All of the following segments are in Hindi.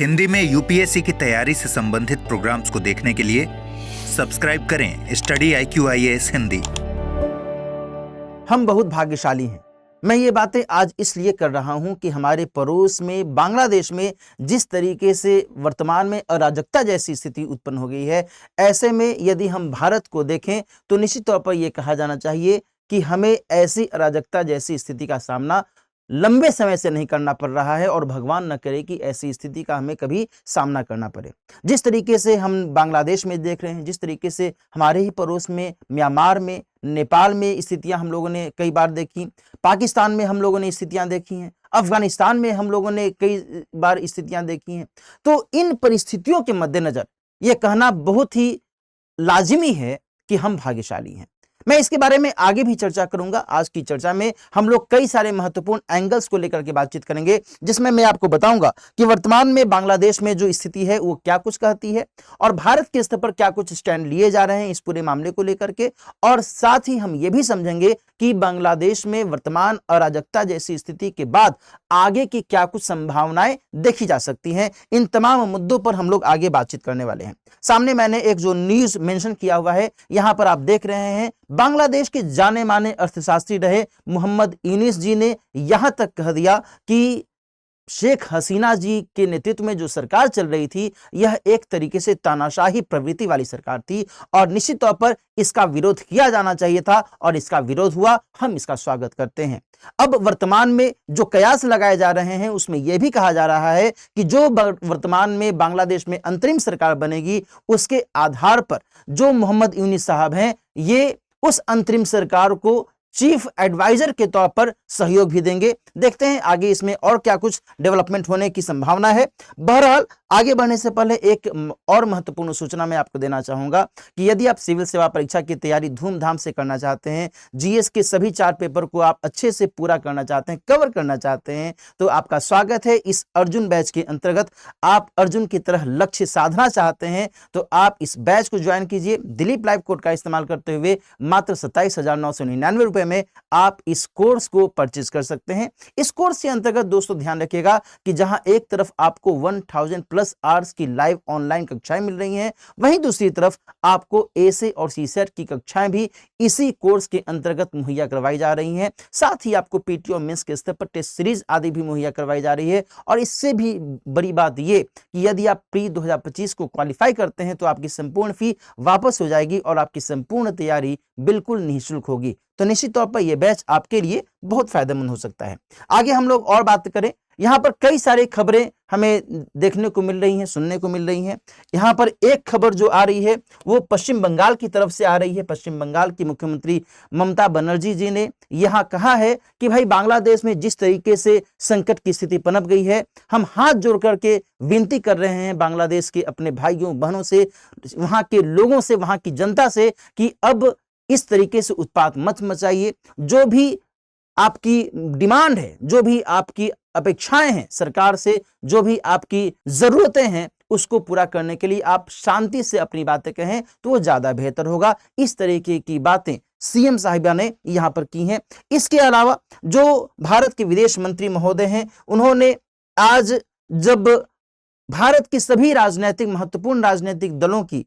हिंदी में यूपीएससी की तैयारी से संबंधित प्रोग्राम्स को देखने के लिए सब्सक्राइब करें स्टडी IQIAS हिंदी। हम बहुत भाग्यशाली हैं। मैं ये बातें आज इसलिए कर रहा हूं कि हमारे पड़ोस में बांग्लादेश में जिस तरीके से वर्तमान में अराजकता जैसी स्थिति उत्पन्न हो गई है, ऐसे में यदि हम भारत को देखें तो निश्चित तौर पर यह कहा जाना चाहिए कि हमें ऐसी अराजकता जैसी स्थिति का सामना लंबे समय से नहीं करना पड़ रहा है और भगवान न करे कि ऐसी स्थिति का हमें कभी सामना करना पड़े। जिस तरीके से हम बांग्लादेश में देख रहे हैं, जिस तरीके से हमारे ही पड़ोस में म्यांमार में, नेपाल में स्थितियां हम लोगों ने कई बार देखी, पाकिस्तान में हम लोगों ने स्थितियां देखी हैं, अफगानिस्तान में हम लोगों ने कई बार स्थितियां देखी हैं। तो इन परिस्थितियों के मद्देनजर यह कहना बहुत ही लाजिमी है कि हम भाग्यशाली हैं। मैं इसके बारे में आगे भी चर्चा करूंगा। आज की चर्चा में हम लोग कई सारे महत्वपूर्ण एंगल्स को लेकर के बातचीत करेंगे, जिसमें मैं आपको बताऊंगा कि वर्तमान में बांग्लादेश में जो स्थिति है वो क्या कुछ कहती है और भारत के स्तर पर क्या कुछ स्टैंड लिए जा रहे हैं इस पूरे मामले को लेकर के। और साथ ही हम ये भी समझेंगे कि बांग्लादेश में वर्तमान अराजकता जैसी स्थिति के बाद आगे की क्या कुछ संभावनाएं देखी जा सकती हैं। इन तमाम मुद्दों पर हम लोग आगे बातचीत करने वाले हैं। सामने मैंने एक जो न्यूज मेंशन किया हुआ है, यहां पर आप देख रहे हैं, बांग्लादेश के जाने माने अर्थशास्त्री रहे मोहम्मद यूनुस जी ने यहां तक कह दिया कि शेख हसीना जी के नेतृत्व में जो सरकार चल रही थी, यह एक तरीके से तानाशाही प्रवृत्ति वाली सरकार थी और निश्चित तौर पर इसका विरोध किया जाना चाहिए था और इसका विरोध हुआ। हम इसका स्वागत करते हैं। अब वर्तमान में जो कयास लगाए जा रहे हैं उसमें यह भी कहा जा रहा है कि जो वर्तमान में बांग्लादेश में अंतरिम सरकार बनेगी, उसके आधार पर जो मोहम्मद यूनुस साहब हैं, ये उस अंतरिम सरकार को चीफ एडवाइजर के तौर पर सहयोग भी देंगे। देखते हैं आगे इसमें और क्या कुछ डेवलपमेंट होने की संभावना है। बहरहाल आगे बढ़ने से पहले एक और महत्वपूर्ण सूचना मैं आपको देना चाहूंगा कि यदि आप सिविल सेवा परीक्षा की तैयारी धूमधाम से करना चाहते हैं, जीएस के सभी 4 पेपर को आप अच्छे से पूरा करना चाहते हैं, कवर करना चाहते हैं, तो आपका स्वागत है इस अर्जुन बैच के अंतर्गत। आप अर्जुन की तरह लक्ष्य साधना चाहते हैं तो आप इस बैच को ज्वाइन कीजिए। दिलीप लाइव कोड का इस्तेमाल करते हुए मात्र 27,999 रुपए में आप इस कोर्स को परचेज कर सकते हैं। इस कोर्स के अंतर्गत दोस्तों ध्यान रखिएगा कि जहां एक तरफ आपको 1000 प्लस आवर्स की लाइव ऑनलाइन कक्षाएं मिल रही हैं, वहीं दूसरी तरफ आपको एसे और सीसेट की कक्षाएं भी इसी कोर्स के अंतर्गत मुहैया करवाई जा रही हैं। साथ ही आपको पीटी और मेंस के स्तर पर टेस्ट सीरीज आदि भी मुहैया करवाई जा रही है। और इससे भी बड़ी बात यह कि यदि आप प्री 2025 को क्वालिफाई करते हैं तो आपकी संपूर्ण फी वापस हो जाएगी और आपकी संपूर्ण तैयारी बिल्कुल निःशुल्क होगी। तो निश्चित तौर पर यह बैच आपके लिए बहुत फायदेमंद हो सकता है। आगे हम लोग और बात करें, यहां पर कई सारी खबरें हमें देखने को मिल रही हैं, सुनने को मिल रही हैं। यहां पर एक खबर जो आ रही है वो पश्चिम बंगाल की तरफ से आ रही है। पश्चिम बंगाल की मुख्यमंत्री ममता बनर्जी जी ने यहां कहा है कि भाई बांग्लादेश में जिस तरीके से संकट की स्थिति पनप गई है, हम हाथ जोड़ करके विनती कर रहे हैं बांग्लादेश के अपने भाइयों बहनों से, वहां के लोगों से, वहां की जनता से कि अब इस तरीके से उत्पात मत मचाइए। जो भी आपकी डिमांड है, जो भी आपकी अपेक्षाएं हैं सरकार से, जो भी आपकी जरूरतें हैं, उसको पूरा करने के लिए आप शांति से अपनी बातें कहें तो वो ज्यादा बेहतर होगा। इस तरीके की बातें सीएम साहिबा ने यहां पर की हैं। इसके अलावा जो भारत के विदेश मंत्री महोदय हैं, उन्होंने आज जब भारत की सभी राजनीतिक महत्वपूर्ण राजनीतिक दलों की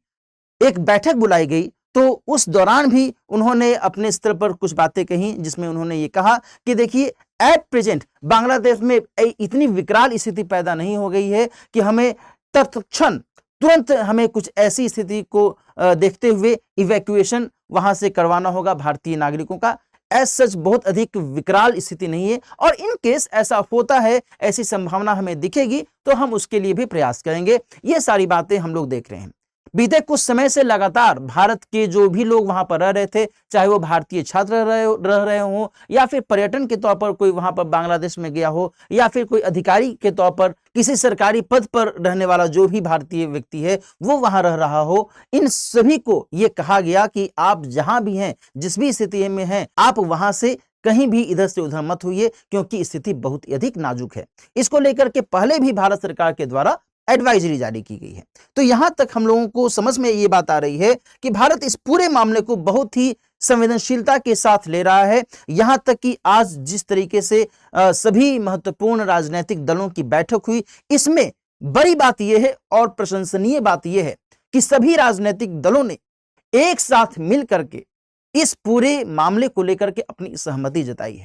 एक बैठक बुलाई गई तो उस दौरान भी उन्होंने अपने स्तर पर कुछ बातें कही, जिसमें उन्होंने ये कहा कि देखिए एट प्रेजेंट बांग्लादेश में इतनी विकराल स्थिति पैदा नहीं हो गई है कि हमें तत्क्षण तुरंत हमें कुछ ऐसी स्थिति को देखते हुए इवैक्यूएशन वहां से करवाना होगा भारतीय नागरिकों का। एज सच बहुत अधिक विकराल स्थिति नहीं है और इन केस ऐसा होता है, ऐसी संभावना हमें दिखेगी तो हम उसके लिए भी प्रयास करेंगे। ये सारी बातें हम लोग देख रहे हैं। बीते कुछ समय से लगातार भारत के जो भी लोग वहां पर रह रहे थे, चाहे वो भारतीय छात्र रह रहे हों या फिर पर्यटन के तौर पर कोई वहां पर बांग्लादेश में गया हो या फिर कोई अधिकारी के तौर पर किसी सरकारी पद पर रहने वाला जो भी भारतीय व्यक्ति है वो वहां रह रहा हो, इन सभी को ये कहा गया कि आप जहां भी हैं, जिस भी स्थिति में हैं, आप वहां से कहीं भी इधर से उधर मत होइए क्योंकि स्थिति बहुत अधिक नाजुक है। इसको लेकर के पहले भी भारत सरकार के द्वारा एडवाइजरी जारी की गई है। तो यहां तक हम लोगों को समझ में ये बात आ रही है कि भारत इस पूरे मामले को बहुत ही संवेदनशीलता के साथ ले रहा है। यहां तक कि आज जिस तरीके से सभी महत्वपूर्ण राजनीतिक दलों की बैठक हुई, इसमें बड़ी बात यह है और प्रशंसनीय बात यह है कि सभी राजनीतिक दलों ने एक साथ मिल करके इस पूरे मामले को लेकर के अपनी सहमति जताई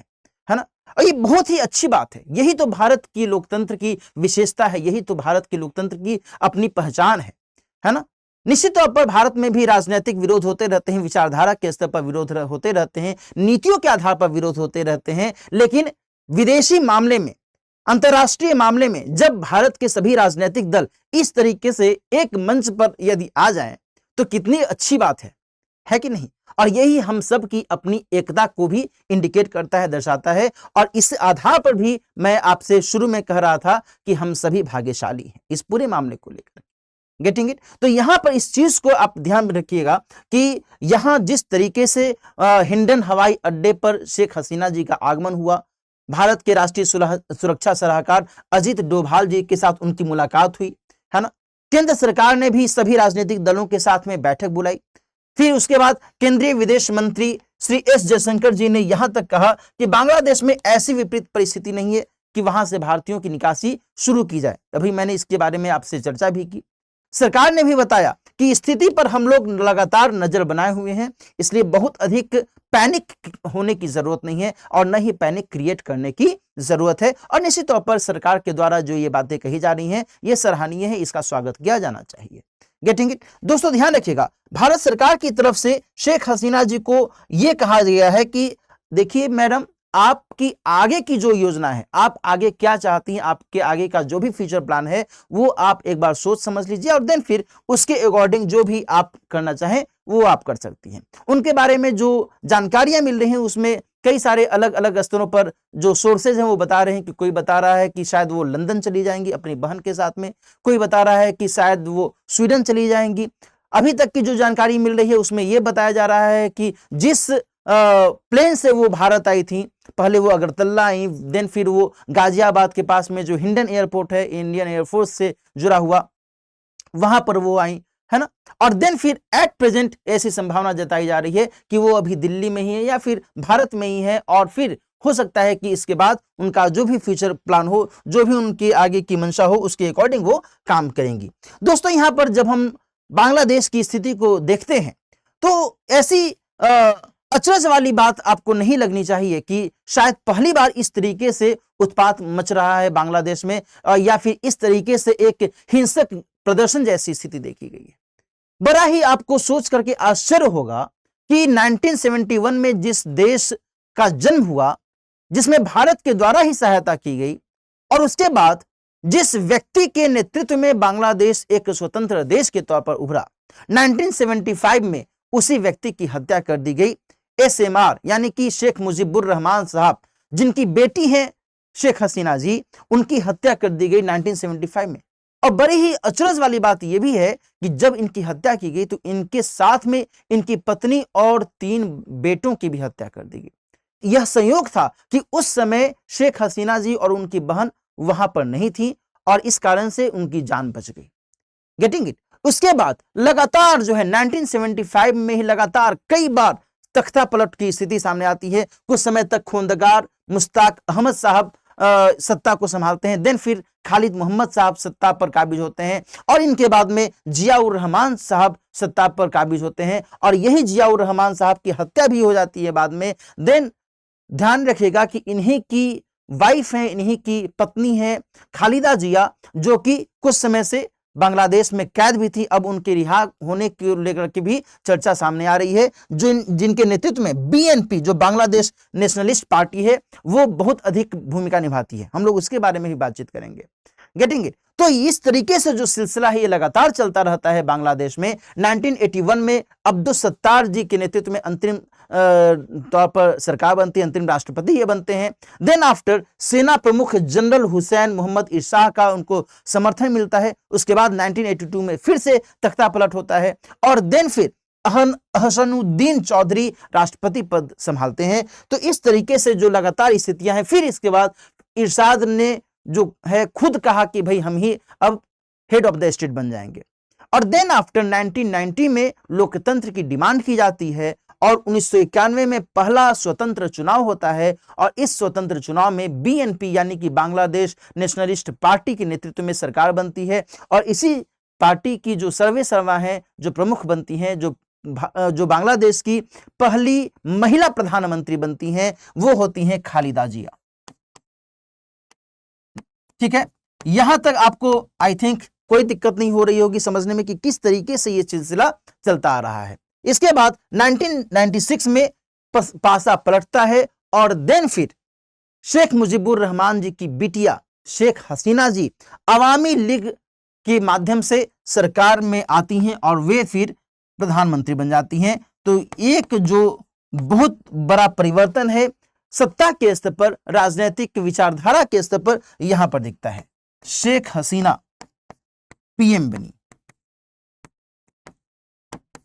है ना। और ये बहुत ही अच्छी बात है। यही तो भारत की लोकतंत्र की विशेषता है, यही तो भारत की लोकतंत्र की अपनी पहचान है ना। निश्चित तौर पर भारत में भी राजनीतिक विरोध होते रहते हैं, विचारधारा के स्तर पर विरोध होते रहते हैं, नीतियों के आधार पर विरोध होते रहते हैं, लेकिन विदेशी मामले में, अंतर्राष्ट्रीय मामले में जब भारत के सभी राजनीतिक दल इस तरीके से एक मंच पर यदि आ जाएं तो कितनी अच्छी बात है कि नहीं। और यही हम सब की अपनी एकता को भी इंडिकेट करता है, दर्शाता है। और इस आधार पर भी मैं आपसे शुरू में कह रहा था कि हम सभी भाग्यशाली हैं इस पूरे मामले को लेकर। Getting it. तो यहां पर इस चीज को आप ध्यान में रखिएगा कि यहां जिस तरीके से हिंडन हवाई अड्डे पर शेख हसीना जी का आगमन हुआ, भारत के राष्ट्रीय सुरक्षा सलाहकार अजीत डोभाल जी के साथ उनकी मुलाकात हुई, है ना। केंद्र सरकार ने भी सभी राजनीतिक दलों के साथ में बैठक बुलाई। फिर उसके बाद केंद्रीय विदेश मंत्री श्री एस जयशंकर जी ने यहां तक कहा कि बांग्लादेश में ऐसी विपरीत परिस्थिति नहीं है कि वहां से भारतीयों की निकासी शुरू की जाए। अभी मैंने इसके बारे में आपसे चर्चा भी की। सरकार ने भी बताया कि स्थिति पर हम लोग लगातार नजर बनाए हुए हैं, इसलिए बहुत अधिक पैनिक होने की जरूरत नहीं है और न ही पैनिक क्रिएट करने की जरूरत है। और निश्चित तौर पर सरकार के द्वारा जो ये बातें कही जा रही हैं ये सराहनीय है, इसका स्वागत किया जाना चाहिए। Getting it. दोस्तों ध्यान रखिएगा, भारत सरकार की तरफ से शेख हसीना जी को यह कहा गया है कि देखिए मैडम, आपकी आगे की जो योजना है, आप आगे क्या चाहती हैं, आपके आगे का जो भी फ्यूचर प्लान है वो आप एक बार सोच समझ लीजिए और देन फिर उसके अकॉर्डिंग जो भी आप करना चाहें वो आप कर सकती हैं। उनके बारे में जो जानकारियां मिल रही हैं उसमें कई सारे अलग अलग स्तरों पर जो सोर्सेज हैं वो बता रहे हैं कि कोई बता रहा है कि शायद वो लंदन चली जाएंगी अपनी बहन के साथ में, कोई बता रहा है कि शायद वो स्वीडन चली जाएंगी। अभी तक की जो जानकारी मिल रही है उसमें यह बताया जा रहा है कि जिस प्लेन से वो भारत आई थी, पहले वो अगरतला आई, देन फिर वो गाजियाबाद के पास में जो हिंडन एयरपोर्ट है इंडियन एयरफोर्स से जुड़ा हुआ, वहां पर वो आई, है ना। और देन फिर एट प्रेजेंट ऐसी संभावना जताई जा रही है कि वो अभी दिल्ली में ही है या फिर भारत में ही है और फिर हो सकता है कि इसके बाद उनका जो भी फ्यूचर प्लान हो, जो भी उनकी आगे की मंशा हो, उसके अकॉर्डिंग वो काम करेंगी। दोस्तों यहां पर जब हम बांग्लादेश की स्थिति को देखते हैं तो ऐसी अचरज वाली बात आपको नहीं लगनी चाहिए कि शायद पहली बार इस तरीके से उत्पात मच रहा है बांग्लादेश में या फिर इस तरीके से एक हिंसक प्रदर्शन जैसी स्थिति देखी गई है। बड़ा ही आपको सोच करके आश्चर्य होगा कि 1971 में जिस देश का जन्म हुआ, जिसमें भारत के द्वारा ही सहायता की गई, और उसके बाद जिस व्यक्ति के नेतृत्व में बांग्लादेश एक स्वतंत्र देश के तौर पर उभरा, 1975 में उसी व्यक्ति की हत्या कर दी गई। SMR यानी कि शेख मुजीबुर रहमान साहब, जिनकी बेटी है शेख हसीना जी, उनकी हत्या कर दी गई 1975 में। और बड़ी ही अचरज वाली बात यह भी है कि जब इनकी हत्या की गई तो इनके साथ में इनकी पत्नी और 3 बेटों की भी हत्या कर दी गई। यह संयोग था कि उस समय शेख हसीना जी और उनकी बहन वहां पर नहीं थी और इस कारण से उनकी जान बच गई। Getting it. उसके बाद लगातार जो है 1975 में ही लगातार कई बार तख्ता पलट की स्थिति सामने आती है। कुछ समय तक खोंदगार मुश्ताक अहमद साहब सत्ता को संभालते हैं, देन फिर खालिद मोहम्मद साहब सत्ता पर काबिज होते हैं और इनके बाद में जियाउर रहमान साहब सत्ता पर काबिज होते हैं और यही जियाउर रहमान साहब की हत्या भी हो जाती है बाद में। देन ध्यान रखिएगा कि इन्हीं की वाइफ है, इन्हीं की पत्नी है खालिदा जिया, जो कि कुछ समय से बांग्लादेश में कैद भी थी। अब उनके रिहा होने को लेकर के भी चर्चा सामने आ रही है। जिनके नेतृत्व में BNP जो बांग्लादेश नेशनलिस्ट पार्टी है वो बहुत अधिक भूमिका निभाती है। हम लोग उसके बारे में भी बातचीत करेंगे। Getting it. तो इस तरीके से जो सिलसिला है ये लगातार चलता रहता है बांग्लादेश में। 1981 में अब्दुल सत्तार जी के नेतृत्व में अंतरिम तौर पर सरकार बनती है, अंतरिम राष्ट्रपति ये बनते हैं। देन आफ्टर सेना प्रमुख जनरल हुसैन मोहम्मद इरशाह का उनको समर्थन मिलता है। उसके बाद 1982 में फिर से तख्ता पलट होता है और देन फिर अहसनुद्दीन चौधरी राष्ट्रपति पद संभालते हैं। तो इस तरीके से जो लगातार स्थितियां हैं, फिर इसके बाद इरशाद ने जो है खुद कहा कि भाई हम ही अब हेड ऑफ द स्टेट बन जाएंगे। और देन आफ्टर 1990 में लोकतंत्र की डिमांड की जाती है और 1991 में पहला स्वतंत्र चुनाव होता है और इस स्वतंत्र चुनाव में बीएनपी यानी कि बांग्लादेश नेशनलिस्ट पार्टी के नेतृत्व में सरकार बनती है और इसी पार्टी की जो सर्वे सर्वा है, जो प्रमुख बनती हैं, जो बांग्लादेश की पहली महिला प्रधानमंत्री बनती हैं, वो होती हैं खालिदा जिया। ठीक है, यहां तक आपको आई थिंक कोई दिक्कत नहीं हो रही होगी समझने में कि किस तरीके से यह सिलसिला चलता आ रहा है। इसके बाद 1996 में पासा पलटता है और देन फिर शेख मुजीबुर रहमान जी की बिटिया शेख हसीना जी अवामी लीग के माध्यम से सरकार में आती हैं और वे फिर प्रधानमंत्री बन जाती हैं। तो एक जो बहुत बड़ा परिवर्तन है सत्ता के स्तर पर, राजनीतिक विचारधारा के स्तर पर यहां पर दिखता है। शेख हसीना पीएम बनी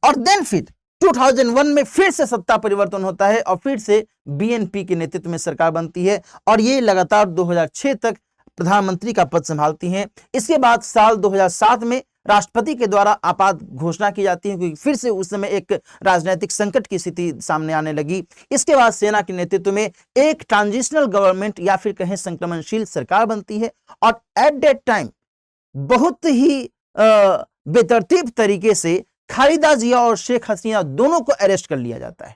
और देन फिर 2001 में फिर से सत्ता परिवर्तन होता है और फिर से बीएनपी के नेतृत्व में सरकार बनती है और ये लगातार 2006 तक प्रधानमंत्री का पद संभालती हैं। इसके बाद साल 2007 में राष्ट्रपति के द्वारा आपात घोषणा की जाती है क्योंकि फिर से उस समय एक राजनीतिक संकट की स्थिति सामने आने लगी। इसके बाद सेना के नेतृत्व में एक ट्रांजिशनल गवर्नमेंट या फिर कहें संक्रमणशील सरकार बनती है और एट दैट टाइम बहुत ही बेतरतीब तरीके से खालिदा जिया और शेख हसीना दोनों को अरेस्ट कर लिया जाता है,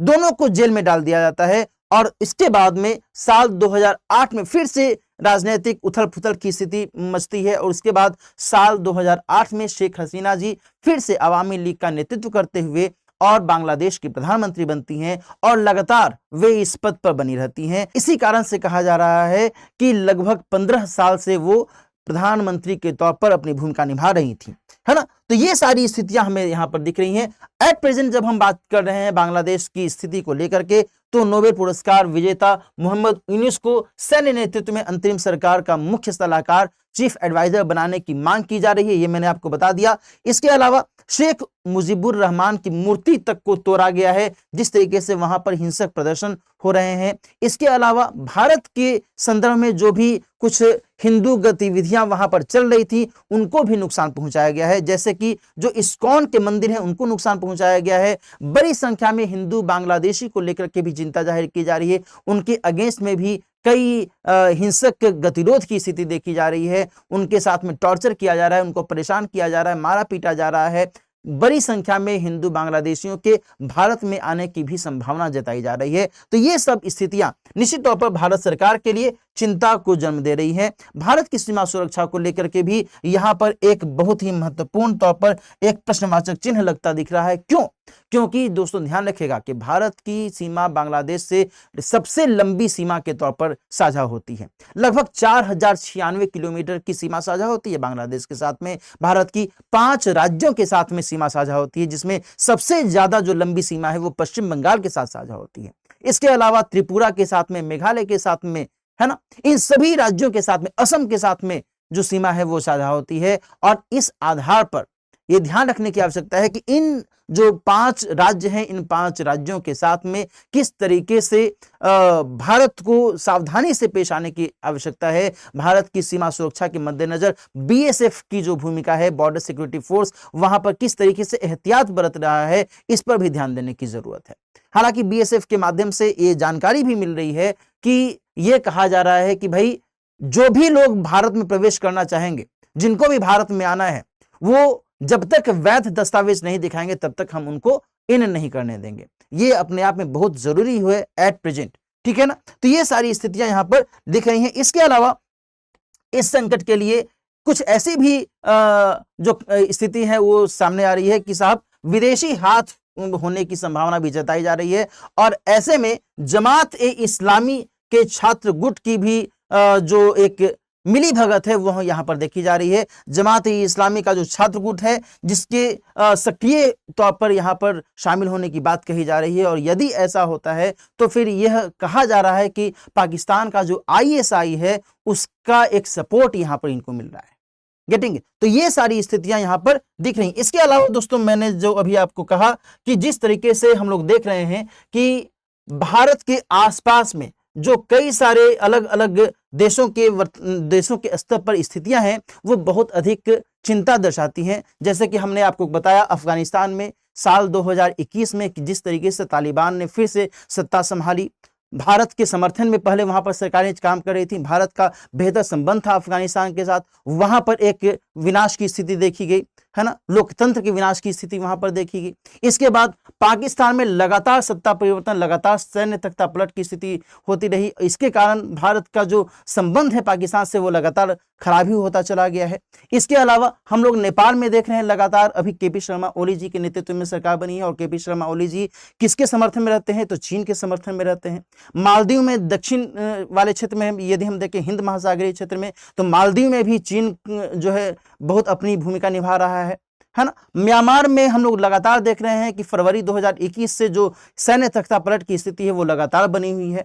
दोनों को जेल में डाल दिया जाता है और इसके बाद में साल 2008 में फिर से राजनीतिक उथल पुथल की स्थिति मचती है और उसके बाद साल 2008 में शेख हसीना जी फिर से अवामी लीग का नेतृत्व करते हुए और बांग्लादेश की प्रधानमंत्री बनती हैं और लगातार वे इस पद पर बनी रहती हैं। इसी कारण से कहा जा रहा है कि लगभग 15 साल से वो प्रधानमंत्री के तौर पर अपनी भूमिका निभा रही थी, है ना। तो ये सारी स्थितियां हमें यहां पर दिख रही हैं। एट प्रेजेंट जब हम बात कर रहे हैं बांग्लादेश की स्थिति को लेकर के तो नोबेल पुरस्कार विजेता मोहम्मद यूनुस को सैन्य नेतृत्व में अंतरिम सरकार का मुख्य सलाहकार चीफ एडवाइजर बनाने की मांग की जा रही है, ये मैंने आपको बता दिया। इसके अलावा शेख मुजीबुर रहमान की मूर्ति तक को तोड़ा गया है जिस तरीके से वहां पर हिंसक प्रदर्शन हो रहे हैं। इसके अलावा भारत के संदर्भ में जो भी कुछ हिंदू गतिविधियां वहां पर चल रही थी उनको भी नुकसान पहुंचाया गया है, जैसे कि जो इस्कॉन के मंदिर हैं उनको नुकसान पहुंचाया गया है। बड़ी संख्या में हिंदू बांग्लादेशी को लेकर के भी चिंता जाहिर की जा रही है, उनके अगेंस्ट में भी कई हिंसक गतिरोध की स्थिति देखी जा रही है, उनके साथ में टॉर्चर किया जा रहा है, उनको परेशान किया जा रहा है, मारा पीटा जा रहा है। बड़ी संख्या में हिंदू बांग्लादेशियों के भारत में आने की भी संभावना जताई जा रही है। तो ये सब स्थितियां निश्चित तौर पर भारत सरकार के लिए चिंता को जन्म दे रही है। भारत की सीमा सुरक्षा को लेकर के भी यहां पर एक बहुत ही महत्वपूर्ण तौर पर एक प्रश्नवाचक चिन्ह लगता दिख रहा है। क्यों? क्योंकि दोस्तों ध्यान रखिएगा कि भारत की सीमा बांग्लादेश से सबसे लंबी सीमा के तौर पर साझा होती है। लगभग 4096 किलोमीटर की सीमा साझा होती है बांग्लादेश के साथ में। भारत की 5 राज्यों के साथ में सीमा साझा होती है जिसमें सबसे ज्यादा जो लंबी सीमा है वो पश्चिम बंगाल के साथ साझा होती है। इसके अलावा त्रिपुरा के साथ में, मेघालय के साथ में, है ना, इन सभी राज्यों के साथ में, असम के साथ में जो सीमा है वो साझा होती है। और इस आधार पर यह ध्यान रखने की आवश्यकता है कि इन जो 5 राज्य हैं इन 5 राज्यों के साथ में किस तरीके से भारत को सावधानी से पेश आने की आवश्यकता है। भारत की सीमा सुरक्षा के मद्देनजर बीएसएफ की जो भूमिका है, बॉर्डर सिक्योरिटी फोर्स, वहां पर किस तरीके से एहतियात बरत रहा है, इस पर भी ध्यान देने की जरूरत है। हालांकि बीएसएफ के माध्यम से ये जानकारी भी मिल रही है कि यह कहा जा रहा है कि भाई जो भी लोग भारत में प्रवेश करना चाहेंगे, जिनको भी भारत में आना है, वो जब तक वैध दस्तावेज नहीं दिखाएंगे तब तक हम उनको इन नहीं करने देंगे। ये अपने आप में बहुत जरूरी है एट प्रेजेंट, ठीक है ना। तो ये सारी स्थितियां यहां पर दिख रही हैं। इसके अलावा इस संकट के लिए कुछ ऐसी भी जो स्थिति है वो सामने आ रही है कि साहब विदेशी हाथ होने की संभावना भी जताई जा रही है और ऐसे में जमात ए इस्लामी के छात्र गुट की भी जो एक मिली भगत है वो यहाँ पर देखी जा रही है। जमात ए इस्लामी का जो छात्र गुट है जिसके सक्रिय तौर पर यहाँ पर शामिल होने की बात कही जा रही है और यदि ऐसा होता है तो फिर यह कहा जा रहा है कि पाकिस्तान का जो आईएसआई है उसका एक सपोर्ट यहाँ पर इनको मिल रहा है। गेटिंग? तो ये सारी स्थितियां यहां पर दिख रही। इसके अलावा दोस्तों मैंने जो अभी आपको कहा कि जिस तरीके से हम लोग देख रहे हैं कि भारत के आसपास में जो कई सारे अलग अलग देशों के स्तर पर स्थितियां हैं वो बहुत अधिक चिंता दर्शाती हैं। जैसे कि हमने आपको बताया अफगानिस्तान में साल 2021 में कि जिस तरीके से तालिबान ने फिर से सत्ता संभाली, भारत के समर्थन में पहले वहां पर सरकारें काम कर रही थी, भारत का बेहतर संबंध था अफगानिस्तान के साथ, वहां पर एक विनाश की स्थिति देखी गई, है ना, लोकतंत्र के विनाश की स्थिति वहां पर देखी गई। इसके बाद पाकिस्तान में लगातार सत्ता परिवर्तन, लगातार सैन्य तख्तापलट की स्थिति होती रही। इसके कारण भारत का जो संबंध है पाकिस्तान से वो लगातार खराब ही होता चला गया है। इसके अलावा हम लोग नेपाल में देख रहे हैं लगातार, अभी केपी शर्मा ओली जी के नेतृत्व में सरकार बनी है और केपी शर्मा ओली जी किसके समर्थन में रहते हैं, तो चीन के समर्थन में रहते हैं। मालदीव में दक्षिण वाले क्षेत्र में यदि हम देखें, हिंद महासागरीय क्षेत्र में, तो मालदीव में भी चीन जो है बहुत अपनी भूमिका निभा रहा है ना। म्यांमार में हम लोग लगातार देख रहे हैं कि फरवरी 2021 से जो सैन्य तख्तापलट की स्थिति है वो लगातार बनी हुई है।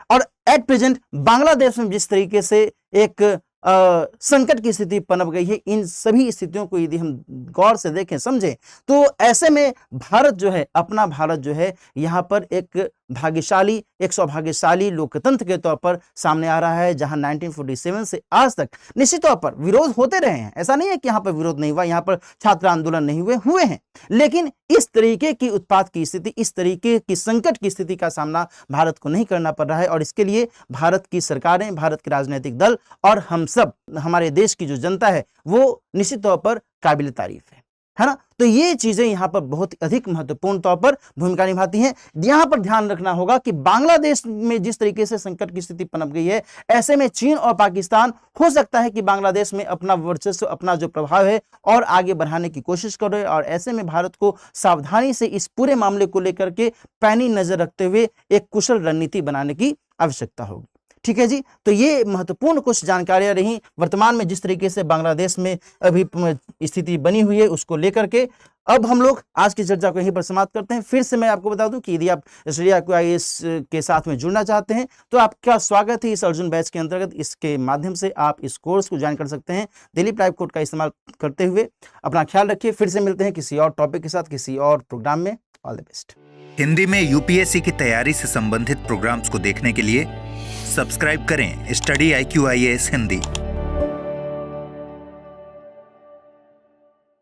और एट प्रेजेंट बांग्लादेश में जिस तरीके से एक संकट की स्थिति पनप गई है, इन सभी स्थितियों को यदि हम गौर से देखें, समझें, तो ऐसे में भारत जो है, अपना भारत जो है, यहाँ पर एक भाग्यशाली, एक सौभाग्यशाली लोकतंत्र के तौर पर सामने आ रहा है, जहां 1947 से आज तक निश्चित तौर पर विरोध होते रहे हैं। ऐसा नहीं है कि यहाँ पर विरोध नहीं हुआ, यहाँ पर छात्र आंदोलन नहीं हुए हैं, लेकिन इस तरीके की उत्पात की स्थिति, इस तरीके की संकट की स्थिति का सामना भारत को नहीं करना पड़ रहा है। और इसके लिए भारत की सरकारें, भारत के राजनीतिक दल और हम सब, हमारे देश की जो जनता है, वो निश्चित तौर पर काबिल तारीफ है ना। तो ये चीजें यहाँ पर बहुत अधिक महत्वपूर्ण तौर पर भूमिका निभाती हैं। यहाँ पर ध्यान रखना होगा कि बांग्लादेश में जिस तरीके से संकट की स्थिति पनप गई है, ऐसे में चीन और पाकिस्तान हो सकता है कि बांग्लादेश में अपना वर्चस्व, अपना जो प्रभाव है और आगे बढ़ाने की कोशिश कर रहे हैं। और ऐसे में भारत को सावधानी से इस पूरे मामले को लेकर के पैनी नजर रखते हुए एक कुशल रणनीति बनाने की आवश्यकता होगी। ठीक है जी, तो ये महत्वपूर्ण कुछ जानकारियां रही वर्तमान में जिस तरीके से बांग्लादेश में अभी स्थिति बनी हुई है उसको लेकर के। अब हम लोग आज की चर्चा को यहीं पर समाप्त करते हैं। फिर से मैं आपको बता दूं कि यदि आप स्टडी IQ IAS के साथ में जुड़ना चाहते हैं तो आपका स्वागत है इस अर्जुन बैच के अंतर्गत। इसके माध्यम से आप इस कोर्स को ज्वाइन कर सकते हैं दिल्ली प्राइवेट कोड का इस्तेमाल करते हुए। अपना ख्याल रखिए, फिर से मिलते हैं किसी और टॉपिक के साथ, किसी और प्रोग्राम में। All the best. हिंदी में UPSC की तैयारी से संबंधित प्रोग्राम्स को देखने के लिए सब्सक्राइब करें स्टडी IQ IAS हिंदी।